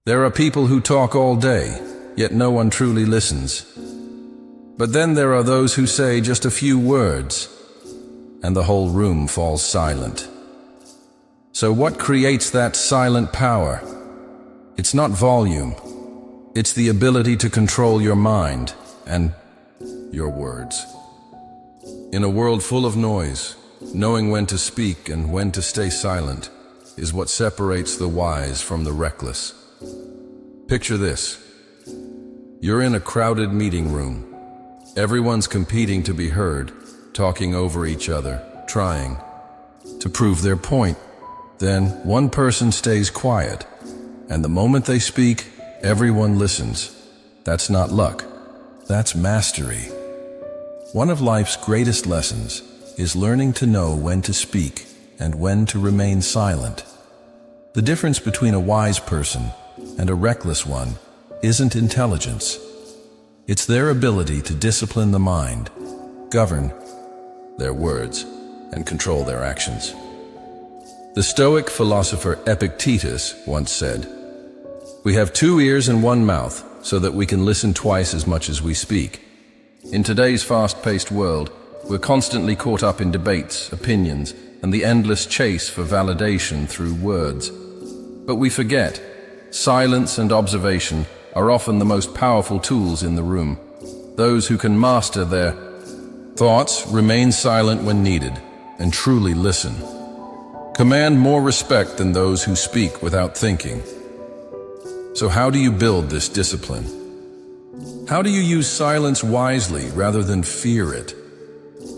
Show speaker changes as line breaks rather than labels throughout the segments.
There are people who talk all day, yet no one truly listens. But then there are those who say just a few words, and the whole room falls silent. So what creates that silent power? It's not volume. It's the ability to control your mind and your words. In a world full of noise, knowing when to speak and when to stay silent is what separates the wise from the reckless. Picture this. You're in a crowded meeting room. Everyone's competing to be heard, talking over each other, trying to prove their point. Then one person stays quiet, and the moment they speak, everyone listens. That's not luck. That's mastery. One of life's greatest lessons is learning to know when to speak and when to remain silent. The difference between a wise person and a reckless one isn't intelligence. It's their ability to discipline the mind, govern their words, and control their actions. The Stoic philosopher Epictetus once said, "We have 2 ears and 1 mouth so that we can listen twice as much as we speak." In today's fast-paced world, we're constantly caught up in debates, opinions, and the endless chase for validation through words. But we forget, silence and observation are often the most powerful tools in the room. Those who can master their thoughts, remain silent when needed, and truly listen, command more respect than those who speak without thinking. So how do you build this discipline? How do you use silence wisely rather than fear it?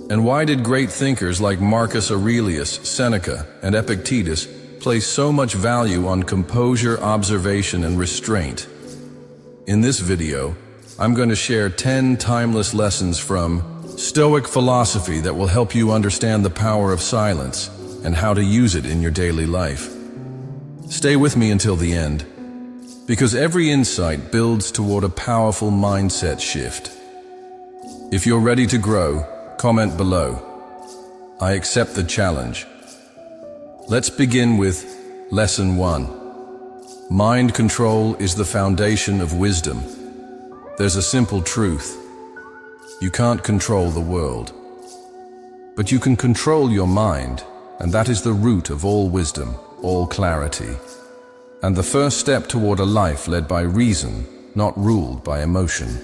And why did great thinkers like Marcus Aurelius, Seneca, and Epictetus place so much value on composure, observation, and restraint? In this video, I'm going to share 10 timeless lessons from Stoic philosophy that will help you understand the power of silence and how to use it in your daily life. Stay with me until the end, because every insight builds toward a powerful mindset shift. If you're ready to grow, comment below. I accept the challenge. Let's begin with Lesson 1. Mind control is the foundation of wisdom. There's a simple truth. You can't control the world, but you can control your mind, and that is the root of all wisdom, all clarity, and the first step toward a life led by reason, not ruled by emotion.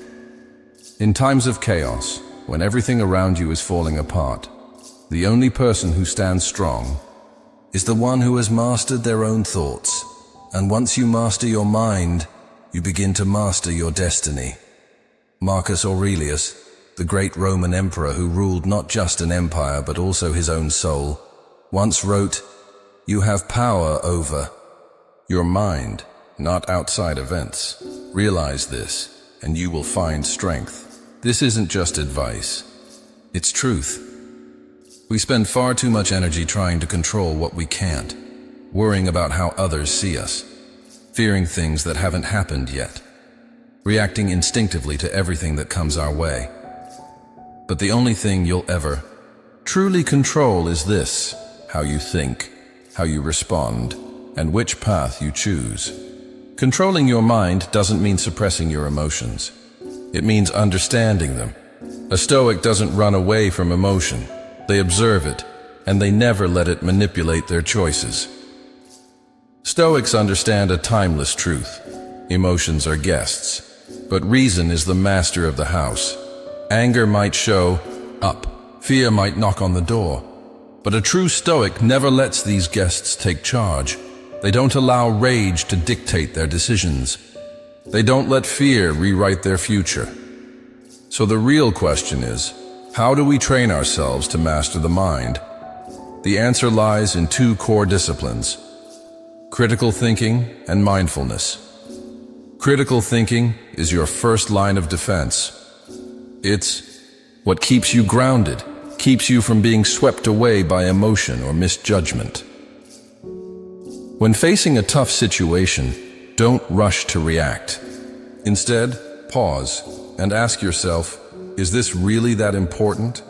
In times of chaos, when everything around you is falling apart, the only person who stands strong is the one who has mastered their own thoughts. And once you master your mind, you begin to master your destiny. Marcus Aurelius, the great Roman emperor who ruled not just an empire but also his own soul, once wrote, "You have power over your mind, not outside events. Realize this, and you will find strength." This isn't just advice. It's truth. We spend far too much energy trying to control what we can't, worrying about how others see us, fearing things that haven't happened yet, reacting instinctively to everything that comes our way. But the only thing you'll ever truly control is this: how you think, how you respond, and which path you choose. Controlling your mind doesn't mean suppressing your emotions. It means understanding them. A Stoic doesn't run away from emotion. They observe it, and they never let it manipulate their choices. Stoics understand a timeless truth. Emotions are guests, but reason is the master of the house. Anger might show up, fear might knock on the door, but a true Stoic never lets these guests take charge. They don't allow rage to dictate their decisions. They don't let fear rewrite their future. So the real question is, how do we train ourselves to master the mind? The answer lies in 2 core disciplines: critical thinking and mindfulness. Critical thinking is your first line of defense. It's what keeps you grounded, keeps you from being swept away by emotion or misjudgment. When facing a tough situation, don't rush to react. Instead, pause and ask yourself, is this really that important?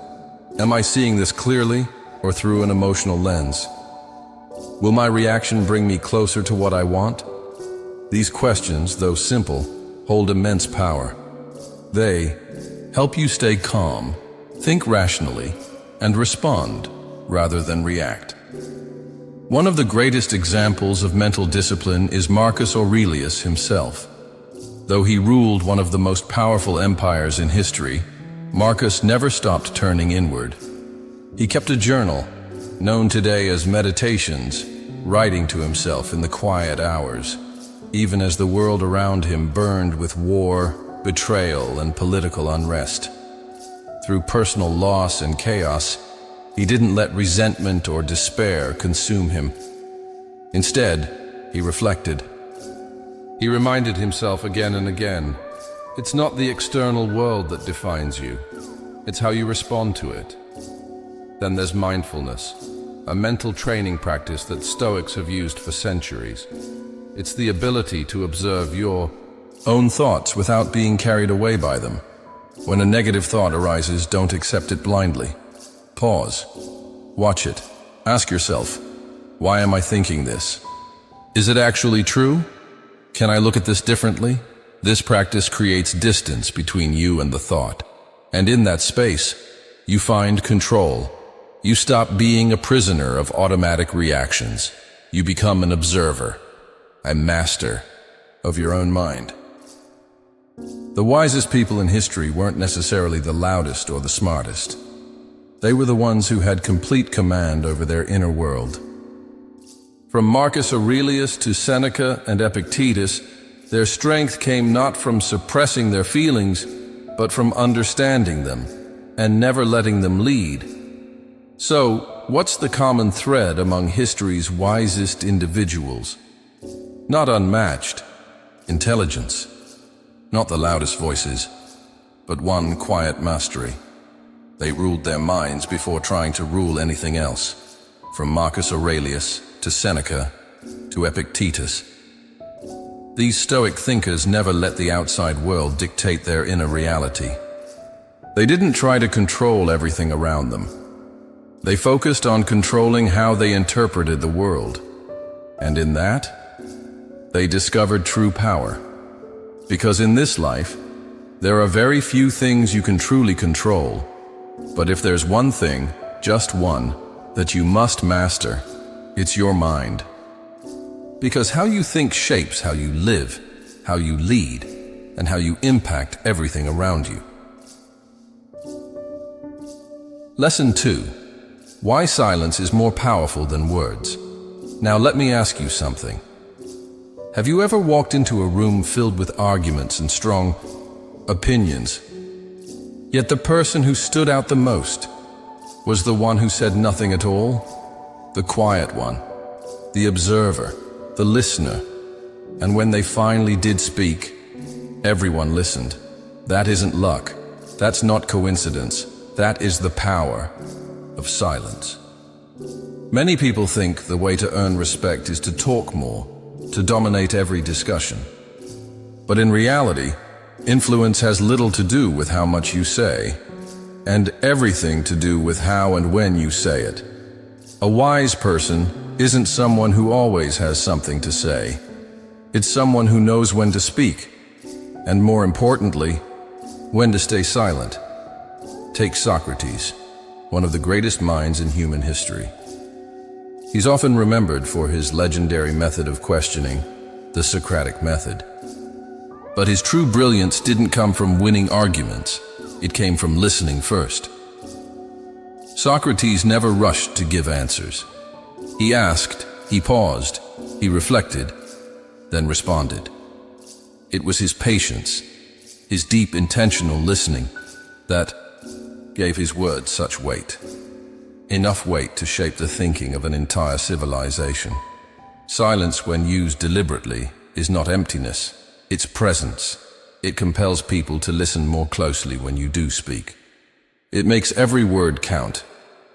Am I seeing this clearly or through an emotional lens? Will my reaction bring me closer to what I want? These questions, though simple, hold immense power. They help you stay calm, think rationally, and respond rather than react. One of the greatest examples of mental discipline is Marcus Aurelius himself. Though he ruled one of the most powerful empires in history, Marcus never stopped turning inward. He kept a journal, known today as Meditations, writing to himself in the quiet hours, even as the world around him burned with war, betrayal, and political unrest. Through personal loss and chaos, he didn't let resentment or despair consume him. Instead, he reflected. He reminded himself again and again, it's not the external world that defines you, it's how you respond to it. Then there's mindfulness, a mental training practice that Stoics have used for centuries. It's the ability to observe your own thoughts without being carried away by them. When a negative thought arises, don't accept it blindly. Pause. Watch it. Ask yourself, why am I thinking this? Is it actually true? Can I look at this differently? This practice creates distance between you and the thought. And in that space, you find control. You stop being a prisoner of automatic reactions. You become an observer, a master of your own mind. The wisest people in history weren't necessarily the loudest or the smartest. They were the ones who had complete command over their inner world. From Marcus Aurelius to Seneca and Epictetus, their strength came not from suppressing their feelings, but from understanding them and never letting them lead. So, what's the common thread among history's wisest individuals? Not unmatched, intelligence. Not the loudest voices, but one quiet mastery. They ruled their minds before trying to rule anything else, from Marcus Aurelius to Seneca to Epictetus. These Stoic thinkers never let the outside world dictate their inner reality. They didn't try to control everything around them. They focused on controlling how they interpreted the world. And in that, they discovered true power. Because in this life, there are very few things you can truly control. But if there's one thing, just one, that you must master, it's your mind. Because how you think shapes how you live, how you lead, and how you impact everything around you. Lesson 2. Why silence is more powerful than words. Now let me ask you something. Have you ever walked into a room filled with arguments and strong opinions, yet the person who stood out the most was the one who said nothing at all? The quiet one, the observer, the listener. And when they finally did speak, everyone listened. That isn't luck. That's not coincidence. That is the power of silence. Many people think the way to earn respect is to talk more, to dominate every discussion. But in reality, influence has little to do with how much you say, and everything to do with how and when you say it. A wise person isn't someone who always has something to say. It's someone who knows when to speak, and more importantly, when to stay silent. Take Socrates, one of the greatest minds in human history. He's often remembered for his legendary method of questioning, the Socratic method. But his true brilliance didn't come from winning arguments. It came from listening first. Socrates never rushed to give answers. He asked, he paused, he reflected, then responded. It was his patience, his deep intentional listening, that gave his words such weight. Enough weight to shape the thinking of an entire civilization. Silence, when used deliberately, is not emptiness, it's presence. It compels people to listen more closely when you do speak. It makes every word count.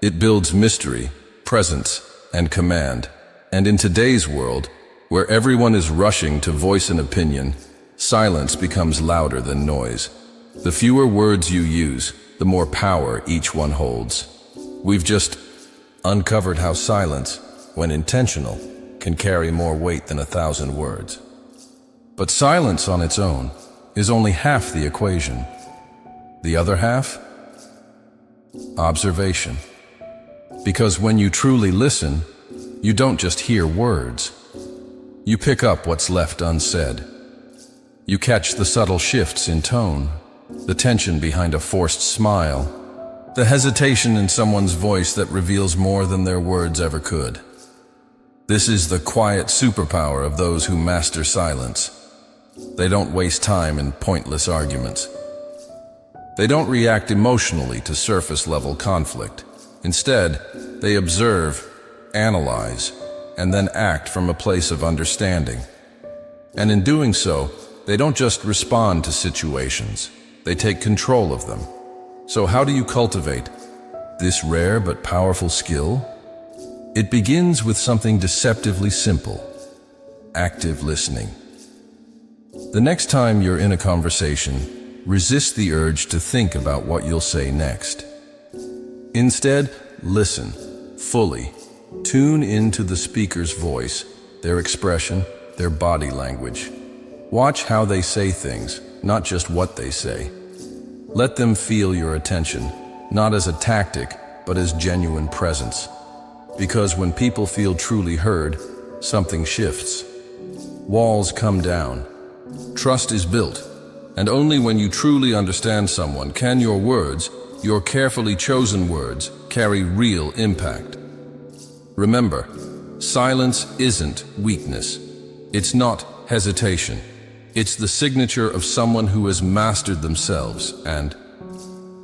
It builds mystery, presence, and command. And in today's world, where everyone is rushing to voice an opinion, silence becomes louder than noise. The fewer words you use, the more power each one holds. We've just uncovered how silence, when intentional, can carry more weight than 1,000 words. But silence on its own is only half the equation. The other half? Observation. Because when you truly listen, you don't just hear words. You pick up what's left unsaid. You catch the subtle shifts in tone, the tension behind a forced smile, the hesitation in someone's voice that reveals more than their words ever could. This is the quiet superpower of those who master silence. They don't waste time in pointless arguments. They don't react emotionally to surface-level conflict. Instead, they observe, analyze, and then act from a place of understanding. And in doing so, they don't just respond to situations, they take control of them. So how do you cultivate this rare but powerful skill? It begins with something deceptively simple: active listening. The next time you're in a conversation, resist the urge to think about what you'll say next. Instead, listen fully. Tune into the speaker's voice, their expression, their body language. Watch how they say things, not just what they say. Let them feel your attention, not as a tactic, but as genuine presence. Because when people feel truly heard, something shifts. Walls come down. Trust is built. And only when you truly understand someone can your words, your carefully chosen words, carry real impact. Remember, silence isn't weakness. It's not hesitation. It's the signature of someone who has mastered themselves. And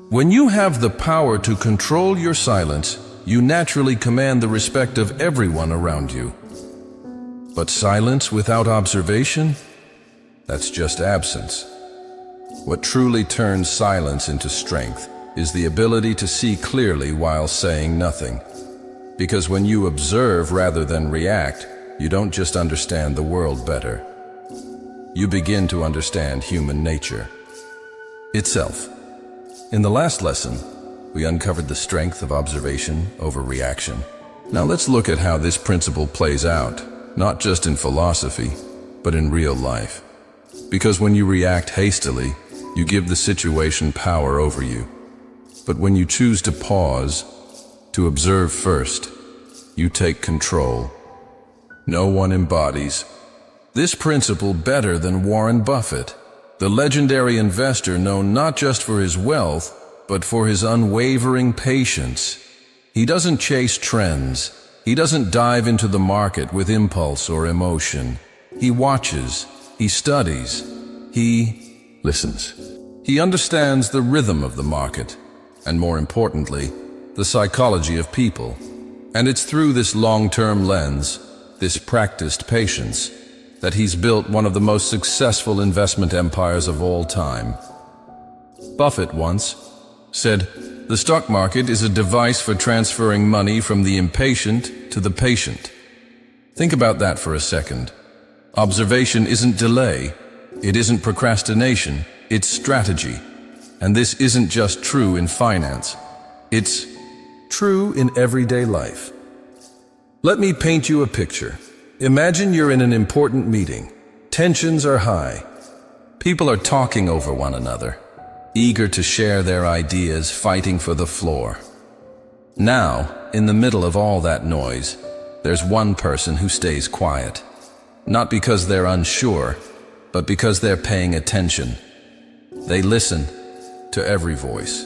when you have the power to control your silence, you naturally command the respect of everyone around you. But silence without observation? That's just absence. What truly turns silence into strength is the ability to see clearly while saying nothing. Because when you observe rather than react, you don't just understand the world better. You begin to understand human nature itself. In the last lesson, we uncovered the strength of observation over reaction. Now let's look at how this principle plays out, not just in philosophy, but in real life. Because when you react hastily, you give the situation power over you. But when you choose to pause, to observe first, you take control. No one embodies this principle better than Warren Buffett, the legendary investor known not just for his wealth, but for his unwavering patience. He doesn't chase trends. He doesn't dive into the market with impulse or emotion. He watches, he studies, he listens. He understands the rhythm of the market, and more importantly, the psychology of people. And it's through this long-term lens, this practiced patience, that he's built one of the most successful investment empires of all time. Buffett once said, "The stock market is a device for transferring money from the impatient to the patient." Think about that for a second. Observation isn't delay, it isn't procrastination, it's strategy. And this isn't just true in finance, it's true in everyday life. Let me paint you a picture. Imagine you're in an important meeting. Tensions are high. People are talking over one another, eager to share their ideas, fighting for the floor. Now, in the middle of all that noise, there's one person who stays quiet. Not because they're unsure, but because they're paying attention. They listen to every voice.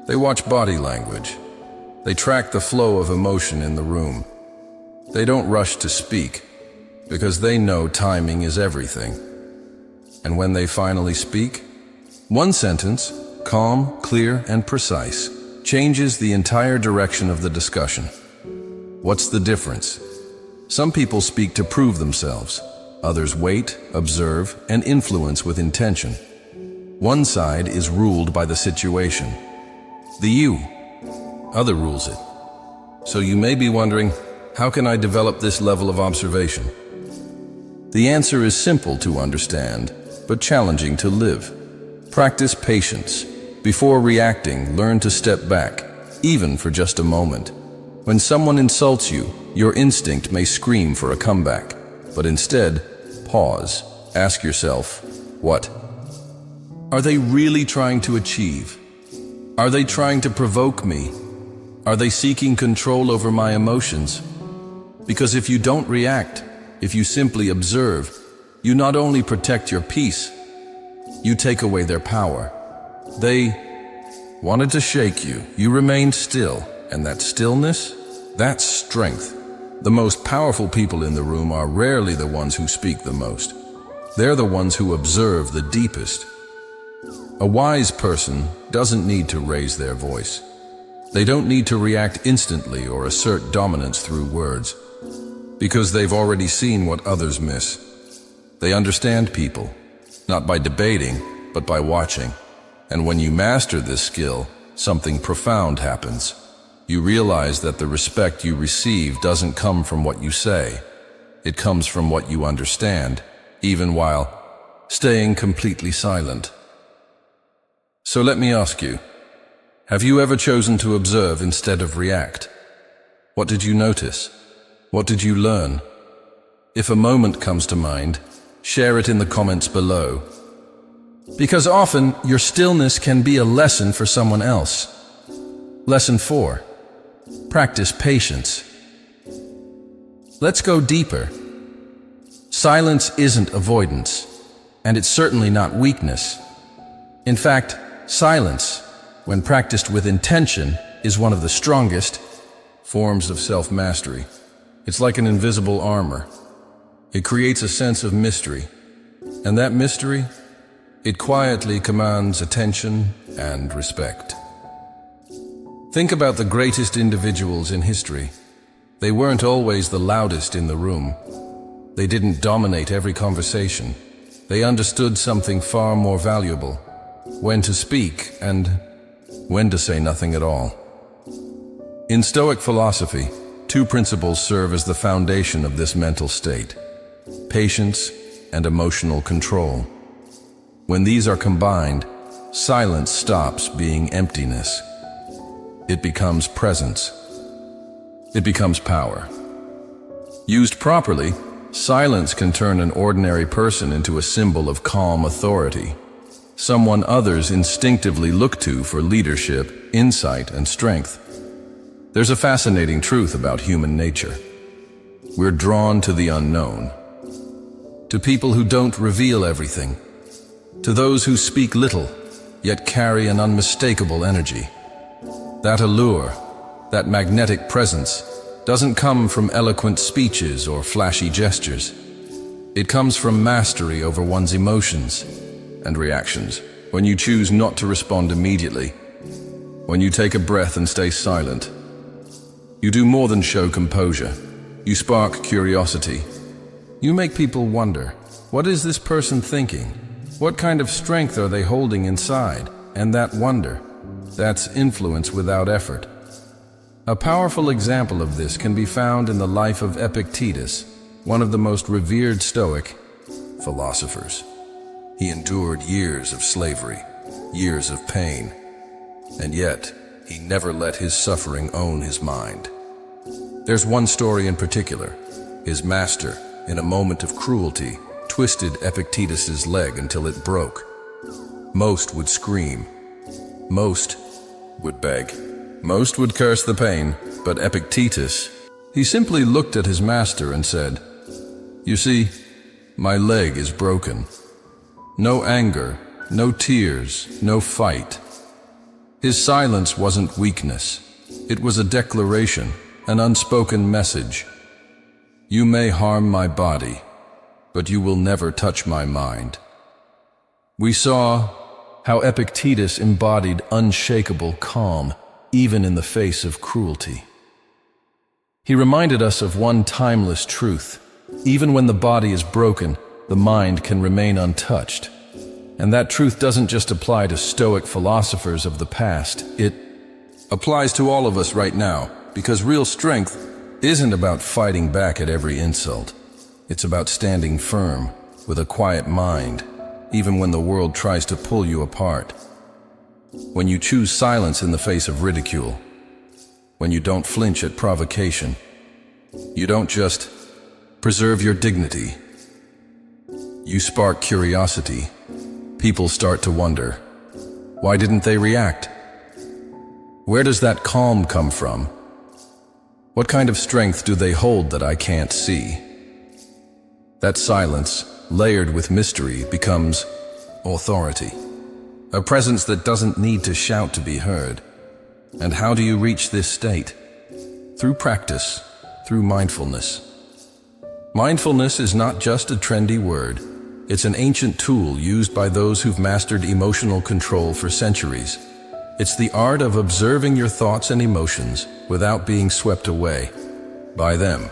They watch body language. They track the flow of emotion in the room. They don't rush to speak, because they know timing is everything. And when they finally speak, one sentence, calm, clear, and precise, changes the entire direction of the discussion. What's the difference? Some people speak to prove themselves. Others wait, observe, and influence with intention. One side is ruled by the situation. The you. Other rules it. So you may be wondering, how can I develop this level of observation? The answer is simple to understand, but challenging to live. Practice patience. Before reacting, learn to step back, even for just a moment. When someone insults you, your instinct may scream for a comeback, but instead, pause Ask yourself, what? Are they really trying to achieve? Are they trying to provoke me? Are they seeking control over my emotions? Because if you don't react, if you simply observe, you not only protect your peace, you take away their power. They wanted to shake you. You remained still, and that stillness, that's strength. The most powerful people in the room are rarely the ones who speak the most. They're the ones who observe the deepest. A wise person doesn't need to raise their voice. They don't need to react instantly or assert dominance through words, because they've already seen what others miss. They understand people, not by debating, but by watching. And when you master this skill, something profound happens. You realize that the respect you receive doesn't come from what you say. It comes from what you understand, even while staying completely silent. So let me ask you, have you ever chosen to observe instead of react? What did you notice? What did you learn? If a moment comes to mind, share it in the comments below. Because often, your stillness can be a lesson for someone else. Lesson 4. Practice patience. Let's go deeper. Silence isn't avoidance, and it's certainly not weakness. In fact, silence, when practiced with intention, is one of the strongest forms of self-mastery. It's like an invisible armor. It creates a sense of mystery, and that mystery, it quietly commands attention and respect. Think about the greatest individuals in history. They weren't always the loudest in the room. They didn't dominate every conversation. They understood something far more valuable: when to speak and when to say nothing at all. In Stoic philosophy, 2 principles serve as the foundation of this mental state: patience and emotional control. When these are combined, silence stops being emptiness. It becomes presence. It becomes power. Used properly, silence can turn an ordinary person into a symbol of calm authority, someone others instinctively look to for leadership, insight, and strength. There's a fascinating truth about human nature. We're drawn to the unknown, to people who don't reveal everything, to those who speak little, yet carry an unmistakable energy. That allure, that magnetic presence, doesn't come from eloquent speeches or flashy gestures. It comes from mastery over one's emotions and reactions. When you choose not to respond immediately, when you take a breath and stay silent, you do more than show composure. You spark curiosity. You make people wonder, what is this person thinking? What kind of strength are they holding inside? And that wonder, that's influence without effort. A powerful example of this can be found in the life of Epictetus, one of the most revered Stoic philosophers. He endured years of slavery, years of pain, and yet he never let his suffering own his mind. There's one story in particular. His master, in a moment of cruelty, twisted Epictetus's leg until it broke. Most would scream. Most would beg. Most would curse the pain, but Epictetus, he simply looked at his master and said, "You see, my leg is broken." No anger, no tears, no fight. His silence wasn't weakness. It was a declaration, an unspoken message. You may harm my body, but you will never touch my mind. We saw how Epictetus embodied unshakable calm, even in the face of cruelty. He reminded us of one timeless truth: even when the body is broken, the mind can remain untouched. And that truth doesn't just apply to Stoic philosophers of the past, it applies to all of us right now, because real strength isn't about fighting back at every insult. It's about standing firm, with a quiet mind, even when the world tries to pull you apart. When you choose silence in the face of ridicule, when you don't flinch at provocation, you don't just preserve your dignity. You spark curiosity. People start to wonder, why didn't they react? Where does that calm come from? What kind of strength do they hold that I can't see? That silence, layered with mystery, becomes authority. A presence that doesn't need to shout to be heard. And how do you reach this state? Through practice, through mindfulness. Mindfulness is not just a trendy word. It's an ancient tool used by those who've mastered emotional control for centuries. It's the art of observing your thoughts and emotions without being swept away by them.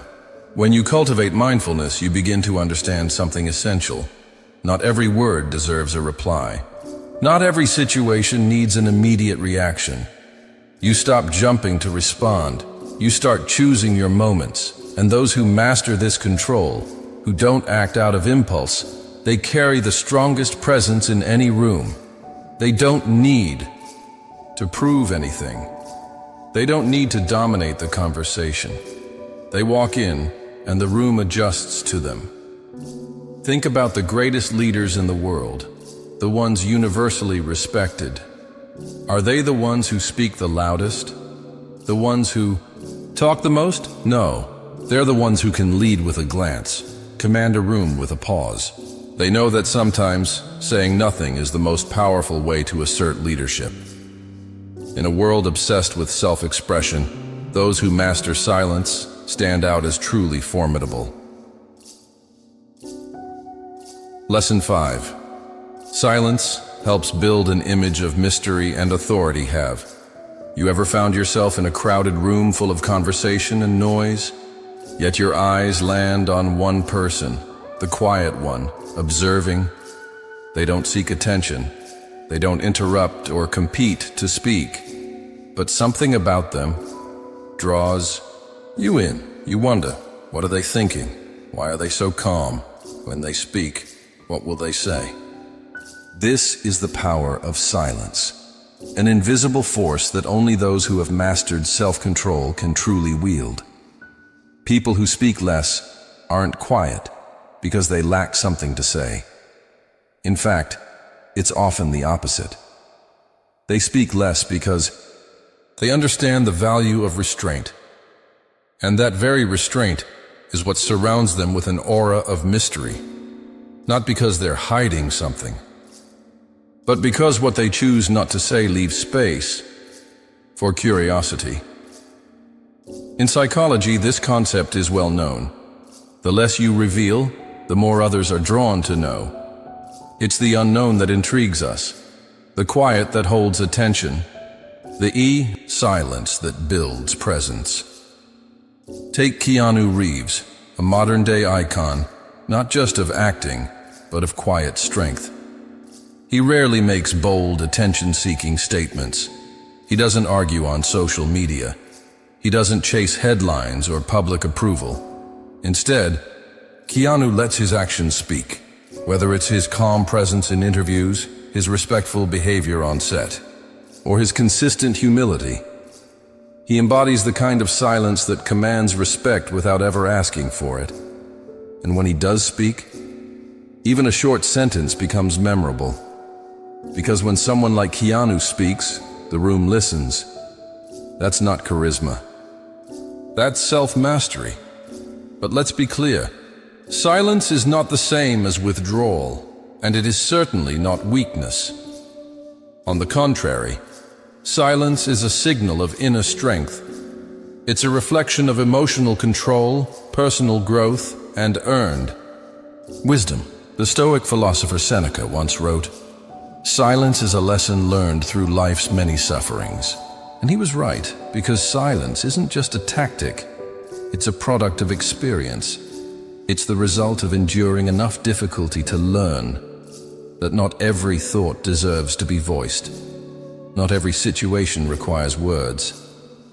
When you cultivate mindfulness, you begin to understand something essential. Not every word deserves a reply. Not every situation needs an immediate reaction. You stop jumping to respond. You start choosing your moments. And those who master this control, who don't act out of impulse, they carry the strongest presence in any room. They don't need to prove anything. They don't need to dominate the conversation. They walk in, and the room adjusts to them. Think about the greatest leaders in the world, the ones universally respected. Are they the ones who speak the loudest? The ones who talk the most? No, they're the ones who can lead with a glance, command a room with a pause. They know that sometimes saying nothing is the most powerful way to assert leadership. In a world obsessed with self-expression, those who master silence stand out as truly formidable. Lesson 5. Silence helps build an image of mystery and authority. Have you ever found yourself in a crowded room full of conversation and noise, yet your eyes land on one person, the quiet one, observing? They don't seek attention. They don't interrupt or compete to speak. But something about them draws you in. You wonder, what are they thinking? Why are they so calm? When they speak, what will they say? This is the power of silence, an invisible force that only those who have mastered self-control can truly wield. People who speak less aren't quiet because they lack something to say. In fact, it's often the opposite. They speak less because they understand the value of restraint. And that very restraint is what surrounds them with an aura of mystery. Not because they're hiding something, but because what they choose not to say leaves space for curiosity. In psychology, this concept is well known. The less you reveal, the more others are drawn to know. It's the unknown that intrigues us, the quiet that holds attention, the silence that builds presence. Take Keanu Reeves, a modern-day icon, not just of acting, but of quiet strength. He rarely makes bold, attention-seeking statements. He doesn't argue on social media. He doesn't chase headlines or public approval. Instead, Keanu lets his actions speak, whether it's his calm presence in interviews, his respectful behavior on set, or his consistent humility. He embodies the kind of silence that commands respect without ever asking for it. And when he does speak, even a short sentence becomes memorable. Because when someone like Keanu speaks, the room listens. That's not charisma. That's self-mastery. But let's be clear. Silence is not the same as withdrawal, and it is certainly not weakness. On the contrary, silence is a signal of inner strength. It's a reflection of emotional control, personal growth, and earned wisdom. The Stoic philosopher Seneca once wrote, "Silence is a lesson learned through life's many sufferings." And he was right, because silence isn't just a tactic. It's a product of experience. It's the result of enduring enough difficulty to learn that not every thought deserves to be voiced. Not every situation requires words.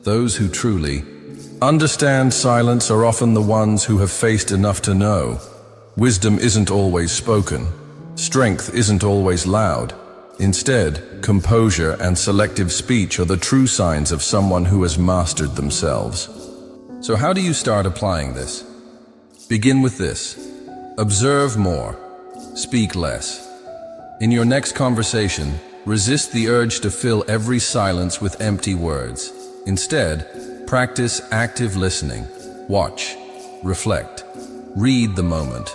Those who truly understand silence are often the ones who have faced enough to know. Wisdom isn't always spoken. Strength isn't always loud. Instead, composure and selective speech are the true signs of someone who has mastered themselves. So how do you start applying this? Begin with this. Observe more. speak less. In your next conversation, resist the urge to fill every silence with empty words. Instead, practice active listening. Watch, reflect, read the moment.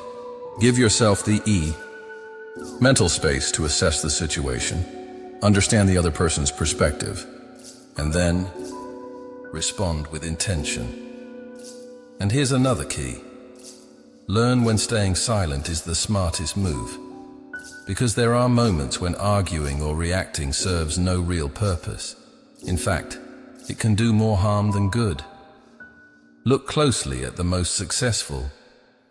Give yourself the mental space to assess the situation, understand the other person's perspective, and then respond with intention. And here's another key. Learn when staying silent is the smartest move, because there are moments when arguing or reacting serves no real purpose. In fact, it can do more harm than good. Look closely at the most successful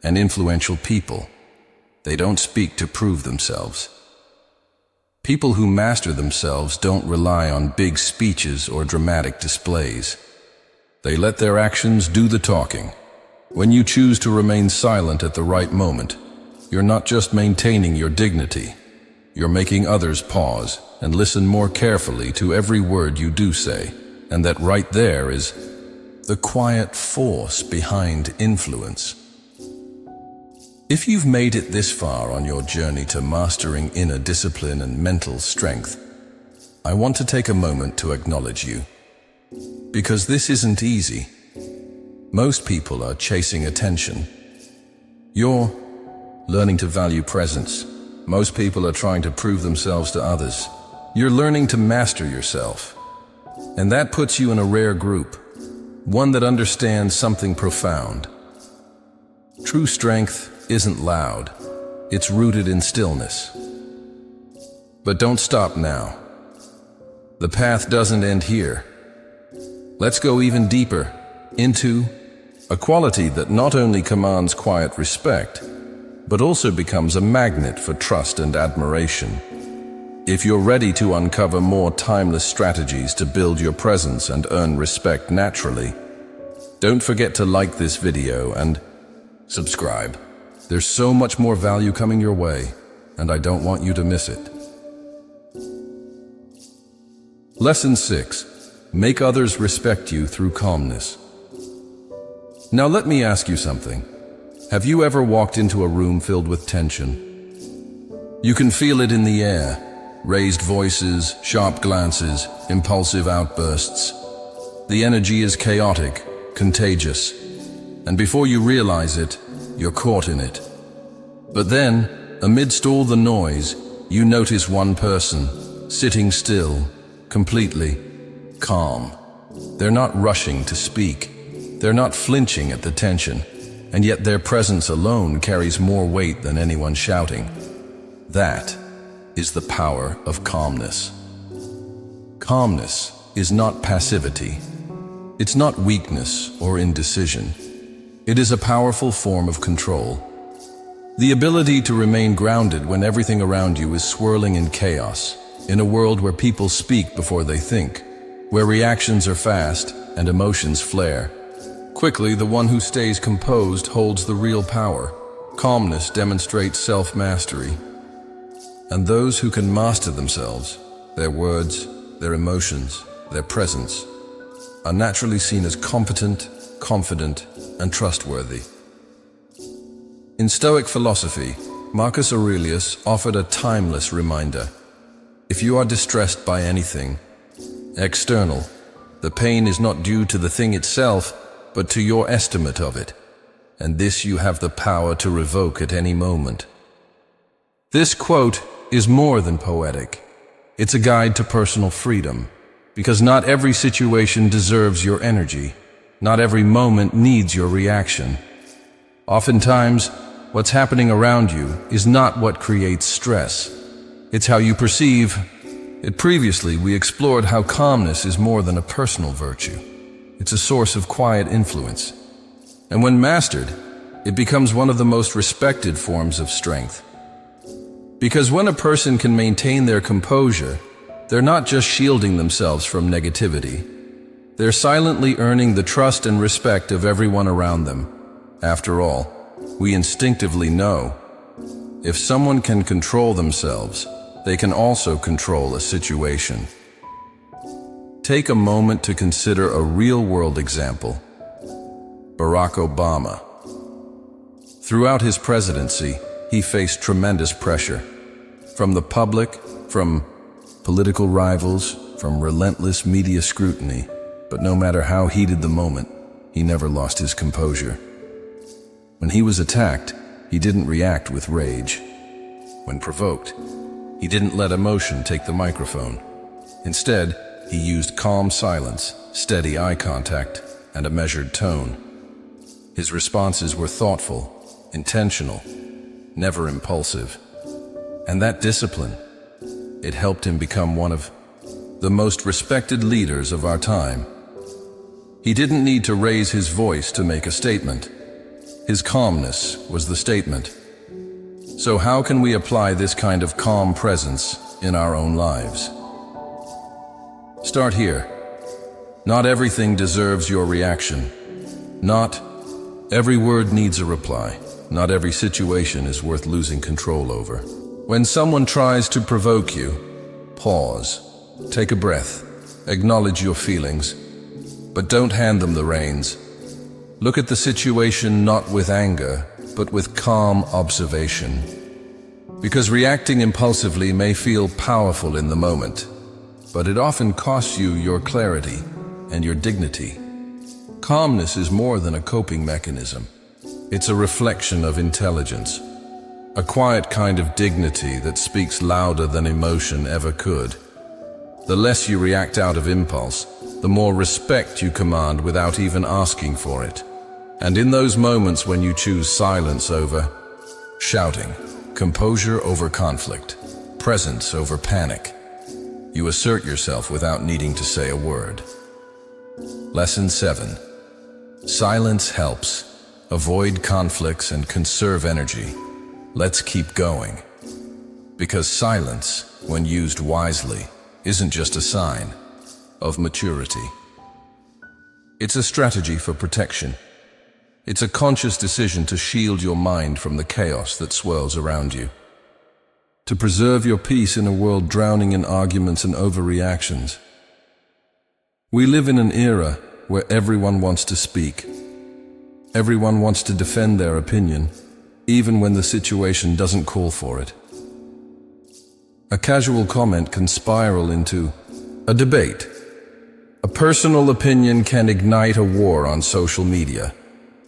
and influential people. They don't speak to prove themselves. People who master themselves don't rely on big speeches or dramatic displays. They let their actions do the talking. When you choose to remain silent at the right moment, you're not just maintaining your dignity, you're making others pause and listen more carefully to every word you do say. And that right there is the quiet force behind influence. If you've made it this far on your journey to mastering inner discipline and mental strength, I want to take a moment to acknowledge you. Because this isn't easy. Most people are chasing attention. You're learning to value presence. Most people are trying to prove themselves to others. You're learning to master yourself. And that puts you in a rare group, one that understands something profound. True strength isn't loud. It's rooted in stillness. But don't stop now. The path doesn't end here. Let's go even deeper into a quality that not only commands quiet respect, but also becomes a magnet for trust and admiration. If you're ready to uncover more timeless strategies to build your presence and earn respect naturally, don't forget to like this video and subscribe. There's so much more value coming your way, and I don't want you to miss it. Lesson 6. Make others respect you through calmness. Now let me ask you something. Have you ever walked into a room filled with tension? You can feel it in the air. Raised voices, sharp glances, impulsive outbursts. The energy is chaotic, contagious, and before you realize it, you're caught in it. But then, amidst all the noise, you notice one person, sitting still, completely calm. They're not rushing to speak. They're not flinching at the tension, and yet their presence alone carries more weight than anyone shouting. That is the power of calmness. Calmness is not passivity. It's not weakness or indecision. It is a powerful form of control. The ability to remain grounded when everything around you is swirling in chaos, in a world where people speak before they think, where reactions are fast and emotions flare. Quickly, the one who stays composed holds the real power. Calmness demonstrates self-mastery. And those who can master themselves, their words, their emotions, their presence, are naturally seen as competent, confident, and trustworthy. In Stoic philosophy, Marcus Aurelius offered a timeless reminder. If you are distressed by anything external, the pain is not due to the thing itself, but to your estimate of it, and this you have the power to revoke at any moment. This quote is more than poetic. It's a guide to personal freedom, because not every situation deserves your energy. Not every moment needs your reaction. Oftentimes, what's happening around you is not what creates stress. It's how you perceive it. Previously, we explored how calmness is more than a personal virtue. It's a source of quiet influence. And when mastered, it becomes one of the most respected forms of strength. Because when a person can maintain their composure, they're not just shielding themselves from negativity. They're silently earning the trust and respect of everyone around them. After all, we instinctively know, if someone can control themselves, they can also control a situation. Take a moment to consider a real-world example. Barack Obama. Throughout his presidency, he faced tremendous pressure. From the public, from political rivals, from relentless media scrutiny. But no matter how heated the moment, he never lost his composure. When he was attacked, he didn't react with rage. When provoked, he didn't let emotion take the microphone. Instead, he used calm silence, steady eye contact, and a measured tone. His responses were thoughtful, intentional, never impulsive. And that discipline, it helped him become one of the most respected leaders of our time. He didn't need to raise his voice to make a statement. His calmness was the statement. So how can we apply this kind of calm presence in our own lives? Start here. Not everything deserves your reaction. Not every word needs a reply. Not every situation is worth losing control over. When someone tries to provoke you, pause, take a breath, acknowledge your feelings, but don't hand them the reins. Look at the situation not with anger, but with calm observation. Because reacting impulsively may feel powerful in the moment, but it often costs you your clarity and your dignity. Calmness is more than a coping mechanism. It's a reflection of intelligence, a quiet kind of dignity that speaks louder than emotion ever could. The less you react out of impulse, the more respect you command without even asking for it. And in those moments when you choose silence over shouting, composure over conflict, presence over panic, you assert yourself without needing to say a word. Lesson 7. Silence helps. Avoid conflicts and conserve energy. Let's keep going. Because silence, when used wisely, isn't just a sign of maturity. It's a strategy for protection. It's a conscious decision to shield your mind from the chaos that swirls around you. To preserve your peace in a world drowning in arguments and overreactions. We live in an era where everyone wants to speak. Everyone wants to defend their opinion, even when the situation doesn't call for it. A casual comment can spiral into a debate. A personal opinion can ignite a war on social media.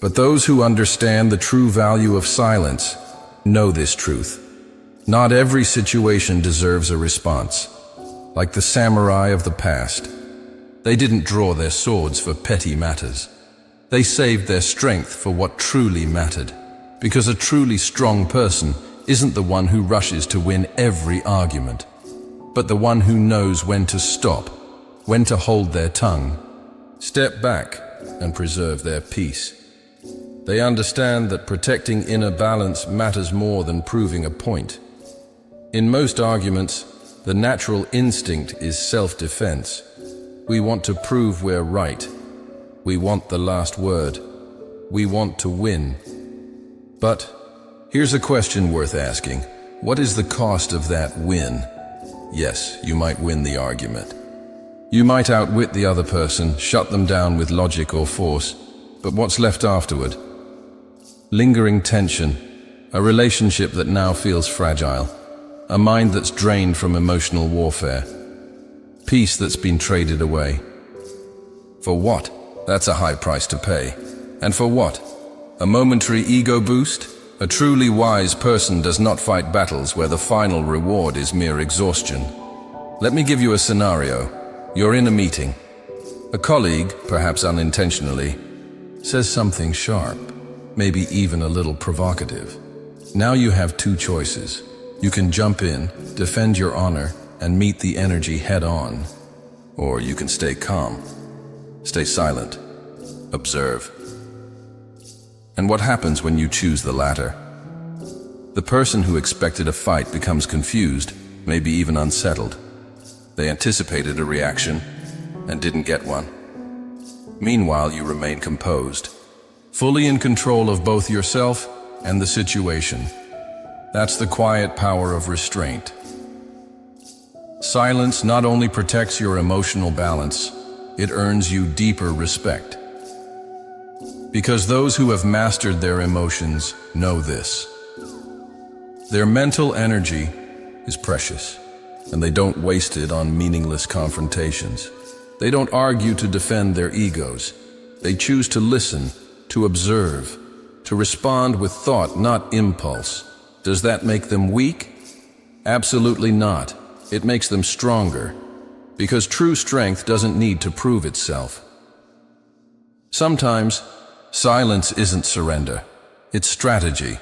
But those who understand the true value of silence know this truth. Not every situation deserves a response. Like the samurai of the past, they didn't draw their swords for petty matters. They saved their strength for what truly mattered. Because a truly strong person isn't the one who rushes to win every argument, but the one who knows when to stop, when to hold their tongue, step back, and preserve their peace. They understand that protecting inner balance matters more than proving a point. In most arguments, the natural instinct is self-defense. We want to prove we're right. We want the last word. We want to win. But here's a question worth asking. What is the cost of that win? Yes, you might win the argument. You might outwit the other person, shut them down with logic or force, but what's left afterward? Lingering tension, a relationship that now feels fragile, a mind that's drained from emotional warfare, peace that's been traded away. For what? That's a high price to pay. And for what? A momentary ego boost? A truly wise person does not fight battles where the final reward is mere exhaustion. Let me give you a scenario. You're in a meeting. A colleague, perhaps unintentionally, says something sharp, maybe even a little provocative. Now you have two choices. You can jump in, defend your honor, and meet the energy head on. Or you can stay calm, stay silent, observe. And what happens when you choose the latter? The person who expected a fight becomes confused, maybe even unsettled. They anticipated a reaction and didn't get one. Meanwhile, you remain composed, fully in control of both yourself and the situation. That's the quiet power of restraint. Silence not only protects your emotional balance, it earns you deeper respect. Because those who have mastered their emotions know this. Their mental energy is precious, and they don't waste it on meaningless confrontations. They don't argue to defend their egos. They choose to listen, to observe, to respond with thought, not impulse. Does that make them weak? Absolutely not. It makes them stronger, because true strength doesn't need to prove itself. Sometimes, silence isn't surrender. It's strategy.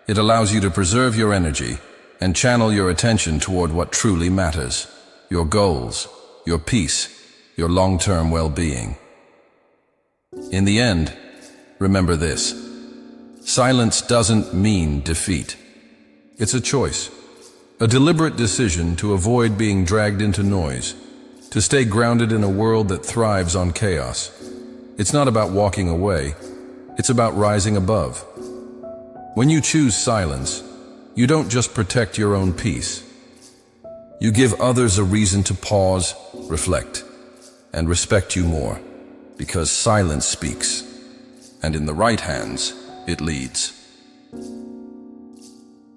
It allows you to preserve your energy and channel your attention toward what truly matters: your goals, your peace, your long-term well-being. In the end, remember this: silence doesn't mean defeat. It's a choice, a deliberate decision to avoid being dragged into noise, to stay grounded in a world that thrives on chaos. It's not about walking away, it's about rising above. When you choose silence, you don't just protect your own peace. You give others a reason to pause, reflect, and respect you more, because silence speaks, and in the right hands, it leads.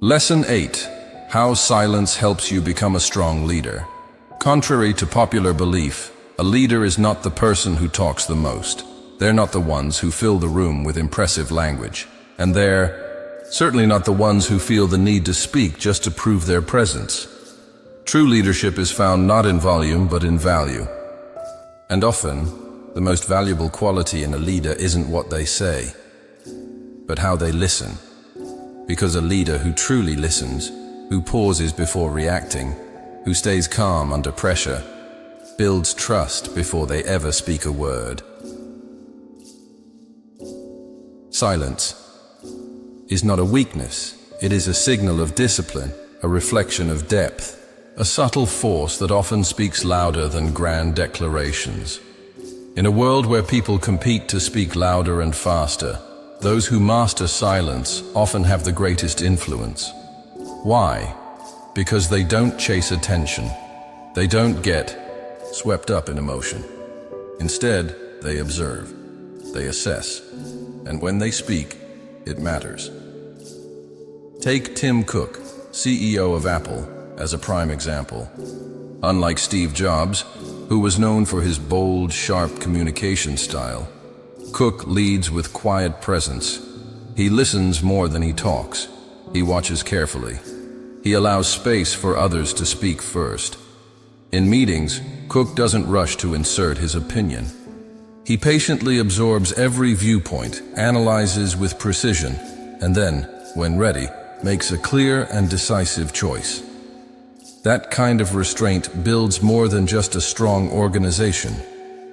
Lesson 8: How silence helps you become a strong leader. Contrary to popular belief, a leader is not the person who talks the most. They're not the ones who fill the room with impressive language, and they're certainly not the ones who feel the need to speak just to prove their presence. True leadership is found not in volume, but in value. And often, the most valuable quality in a leader isn't what they say, but how they listen. Because a leader who truly listens, who pauses before reacting, who stays calm under pressure, builds trust before they ever speak a word. Silence is not a weakness. It is a signal of discipline, a reflection of depth, a subtle force that often speaks louder than grand declarations. In a world where people compete to speak louder and faster, those who master silence often have the greatest influence. Why? Because they don't chase attention. They don't get swept up in emotion. Instead, they observe, they assess, and when they speak, it matters. Take Tim Cook, CEO of Apple, as a prime example. Unlike Steve Jobs, who was known for his bold, sharp communication style, Cook leads with quiet presence. He listens more than he talks. He watches carefully. He allows space for others to speak first. In meetings, Cook doesn't rush to insert his opinion. He patiently absorbs every viewpoint, analyzes with precision, and then, when ready, makes a clear and decisive choice. That kind of restraint builds more than just a strong organization.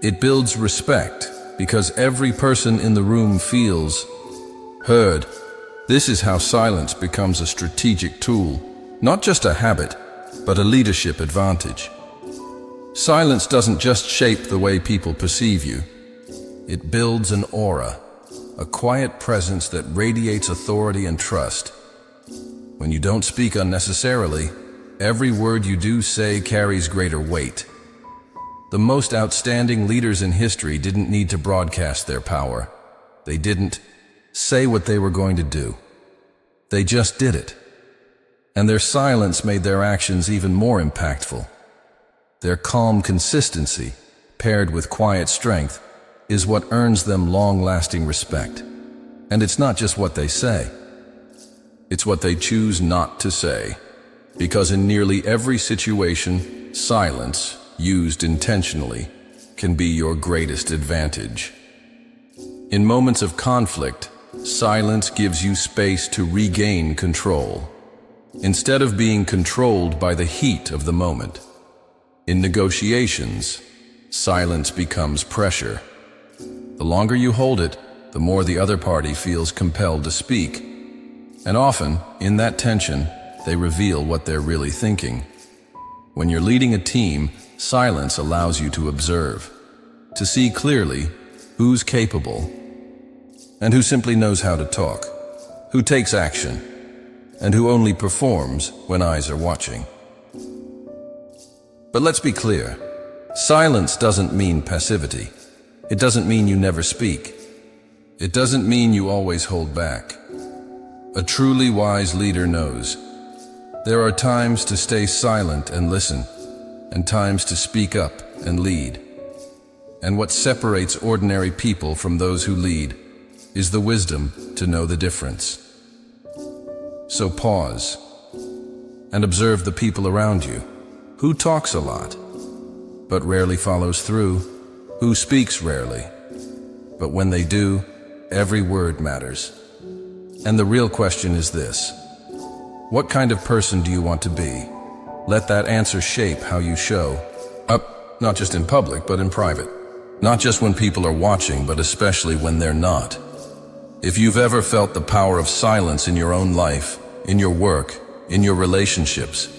It builds respect, because every person in the room feels heard. This is how silence becomes a strategic tool, not just a habit, but a leadership advantage. Silence doesn't just shape the way people perceive you. It builds an aura, a quiet presence that radiates authority and trust. When you don't speak unnecessarily, every word you do say carries greater weight. The most outstanding leaders in history didn't need to broadcast their power. They didn't say what they were going to do. They just did it. And their silence made their actions even more impactful. Their calm consistency, paired with quiet strength, is what earns them long-lasting respect. And it's not just what they say. It's what they choose not to say. Because in nearly every situation, silence, used intentionally, can be your greatest advantage. In moments of conflict, silence gives you space to regain control, instead of being controlled by the heat of the moment. In negotiations, silence becomes pressure. The longer you hold it, the more the other party feels compelled to speak. And often, in that tension, they reveal what they're really thinking. When you're leading a team, silence allows you to observe, to see clearly who's capable, and who simply knows how to talk, who takes action, and who only performs when eyes are watching. But let's be clear, silence doesn't mean passivity. It doesn't mean you never speak. It doesn't mean you always hold back. A truly wise leader knows There are times to stay silent and listen, and times to speak up and lead. And what separates ordinary people from those who lead is the wisdom to know the difference. So pause and observe the people around you. Who talks a lot, but rarely follows through? Who speaks rarely, but when they do, every word matters. And the real question is this: what kind of person do you want to be? Let that answer shape how you show up, not just in public, but in private. Not just when people are watching, but especially when they're not. If you've ever felt the power of silence in your own life, in your work, in your relationships,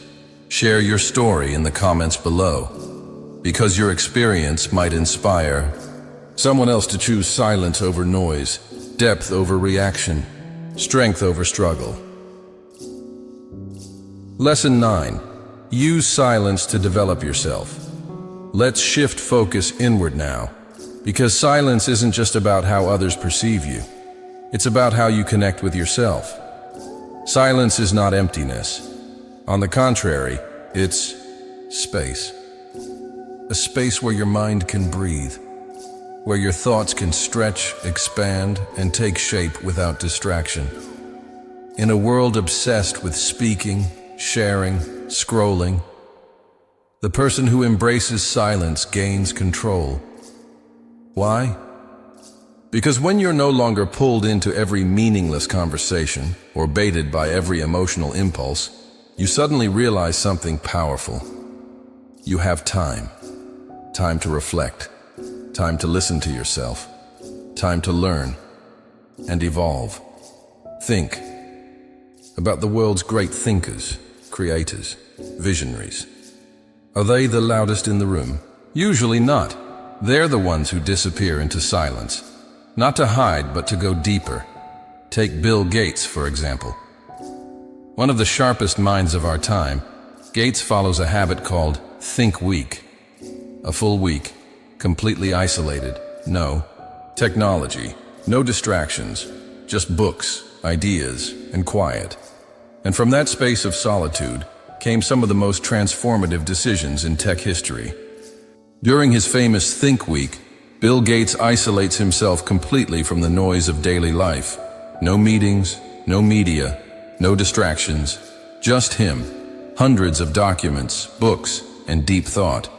share your story in the comments below, because your experience might inspire someone else to choose silence over noise, depth over reaction, strength over struggle. Lesson 9. Use silence to develop yourself. Let's shift focus inward now, because silence isn't just about how others perceive you. It's about how you connect with yourself. Silence is not emptiness. On the contrary, it's space. A space where your mind can breathe, where your thoughts can stretch, expand, and take shape without distraction. In a world obsessed with speaking, sharing, scrolling, the person who embraces silence gains control. Why? Because when you're no longer pulled into every meaningless conversation or baited by every emotional impulse, you suddenly realize something powerful. You have time. Time to reflect. Time to listen to yourself. Time to learn and evolve. Think about the world's great thinkers, creators, visionaries. Are they the loudest in the room? Usually not. They're the ones who disappear into silence. Not to hide, but to go deeper. Take Bill Gates, for example. One of the sharpest minds of our time, Gates follows a habit called think week. A full week, completely isolated. No technology, no distractions, just books, ideas, and quiet. And from that space of solitude came some of the most transformative decisions in tech history. During his famous Think Week, Bill Gates isolates himself completely from the noise of daily life. No meetings, no media, no distractions, just him, hundreds of documents, books, and deep thought.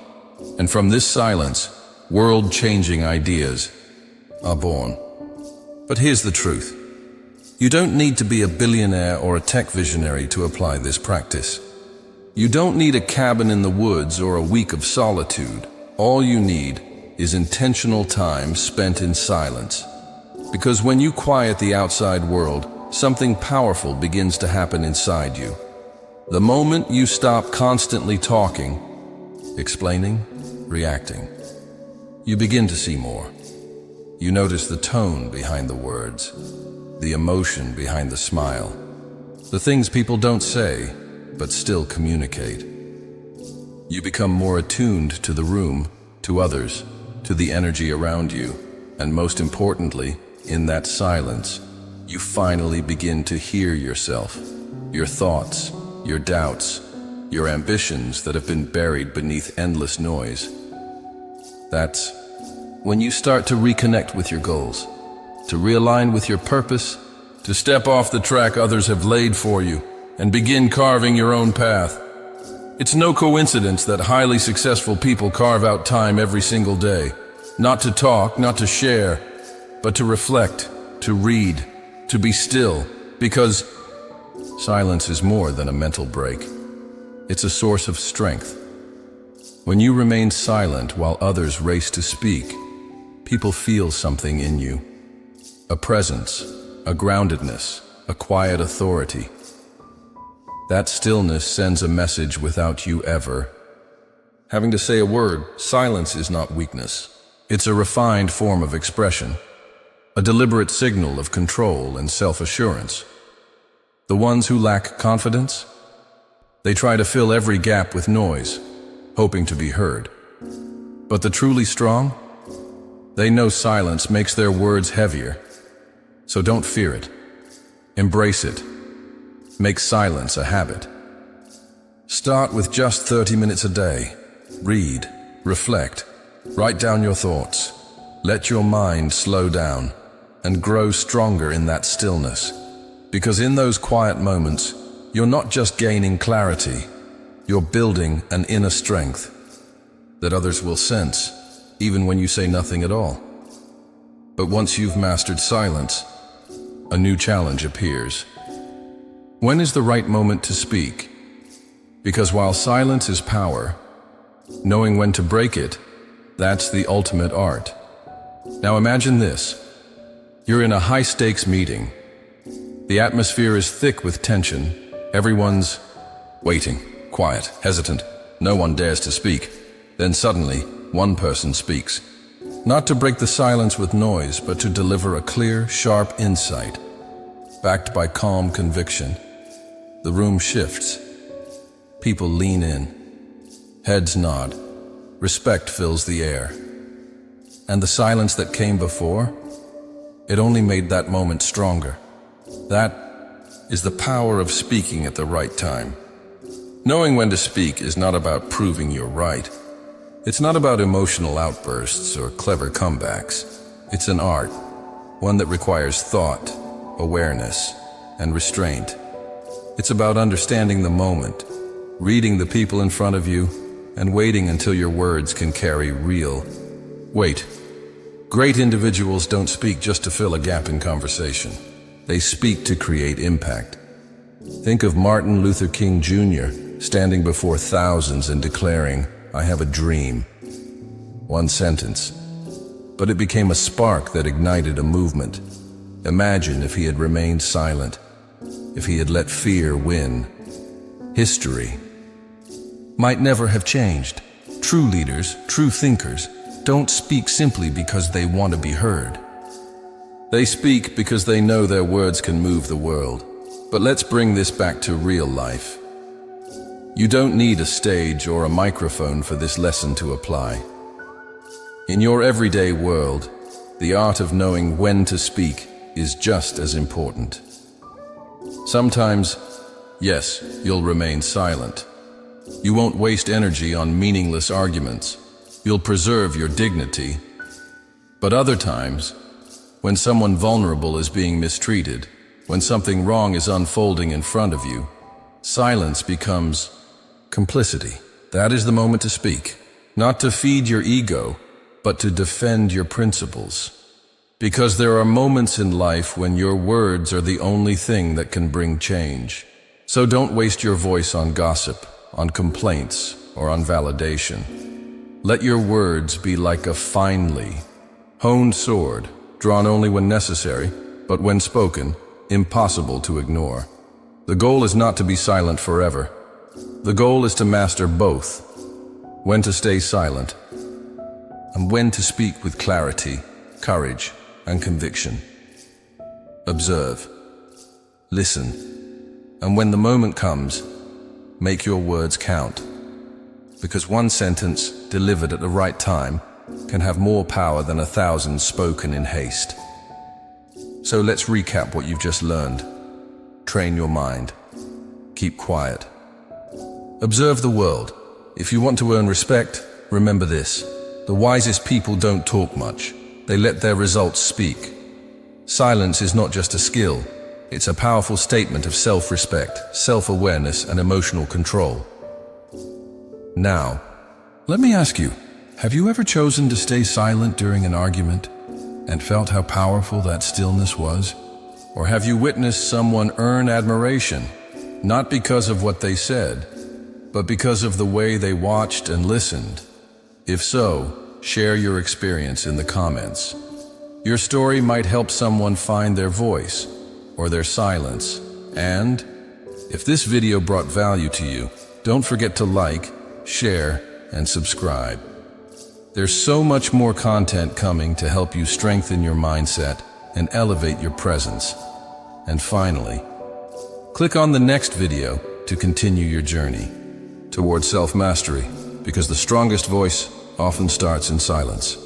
And from this silence, world-changing ideas are born. But here's the truth. You don't need to be a billionaire or a tech visionary to apply this practice. You don't need a cabin in the woods or a week of solitude. All you need is intentional time spent in silence. Because when you quiet the outside world, something powerful begins to happen inside you. The moment you stop constantly talking, explaining, reacting, you begin to see more. You notice the tone behind the words, the emotion behind the smile, the things people don't say, but still communicate. You become more attuned to the room, to others, to the energy around you, and most importantly, in that silence, you finally begin to hear yourself, your thoughts, your doubts, your ambitions that have been buried beneath endless noise. That's when you start to reconnect with your goals, to realign with your purpose, to step off the track others have laid for you, and begin carving your own path. It's no coincidence that highly successful people carve out time every single day, not to talk, not to share, but to reflect, to read, to be still, because silence is more than a mental break. It's a source of strength. When you remain silent while others race to speak, people feel something in you. A presence, a groundedness, a quiet authority. That stillness sends a message without you ever having to say a word. Silence is not weakness. It's a refined form of expression, a deliberate signal of control and self-assurance. The ones who lack confidence, they try to fill every gap with noise, hoping to be heard. But the truly strong, they know silence makes their words heavier. So don't fear it. Embrace it. Make silence a habit. Start with just 30 minutes a day. Read, reflect, write down your thoughts. Let your mind slow down and grow stronger in that stillness. Because in those quiet moments, you're not just gaining clarity, you're building an inner strength that others will sense, even when you say nothing at all. But once you've mastered silence, a new challenge appears. When is the right moment to speak? Because while silence is power, knowing when to break it, that's the ultimate art. Now imagine this. You're in a high-stakes meeting. The atmosphere is thick with tension. Everyone's waiting, quiet, hesitant. No one dares to speak. Then suddenly, one person speaks. Not to break the silence with noise, but to deliver a clear, sharp insight, backed by calm conviction. The room shifts. People lean in. Heads nod. Respect fills the air. And the silence that came before, it only made that moment stronger. That is the power of speaking at the right time. Knowing when to speak is not about proving you're right. It's not about emotional outbursts or clever comebacks. It's an art, one that requires thought, awareness, and restraint. It's about understanding the moment, reading the people in front of you, and waiting until your words can carry real weight. Great individuals don't speak just to fill a gap in conversation. They speak to create impact. Think of Martin Luther King Jr. standing before thousands and declaring, "I have a dream." One sentence, but it became a spark that ignited a movement. Imagine if he had remained silent, if he had let fear win. History might never have changed. True leaders, true thinkers, don't speak simply because they want to be heard. They speak because they know their words can move the world. But let's bring this back to real life. You don't need a stage or a microphone for this lesson to apply. In your everyday world, the art of knowing when to speak is just as important. Sometimes, yes, you'll remain silent. You won't waste energy on meaningless arguments. You'll preserve your dignity. But other times, when someone vulnerable is being mistreated, when something wrong is unfolding in front of you, silence becomes complicity. That is the moment to speak, not to feed your ego, but to defend your principles. Because there are moments in life when your words are the only thing that can bring change. So don't waste your voice on gossip, on complaints, or on validation. Let your words be like a finely honed sword, drawn only when necessary, but when spoken, impossible to ignore. The goal is not to be silent forever. The goal is to master both, when to stay silent, and when to speak with clarity, courage, and conviction. Observe, listen, and when the moment comes, make your words count. Because one sentence delivered at the right time can have more power than 1,000 spoken in haste. So let's recap what you've just learned. Train your mind. Keep quiet. Observe the world. If you want to earn respect, remember this. The wisest people don't talk much. They let their results speak. Silence is not just a skill. It's a powerful statement of self-respect, self-awareness, and emotional control. Now, let me ask you, have you ever chosen to stay silent during an argument and felt how powerful that stillness was? Or have you witnessed someone earn admiration, not because of what they said, but because of the way they watched and listened? If so, share your experience in the comments. Your story might help someone find their voice or their silence. And if this video brought value to you, don't forget to like, share, and subscribe. There's so much more content coming to help you strengthen your mindset and elevate your presence. And finally, click on the next video to continue your journey towards self-mastery, because the strongest voice often starts in silence.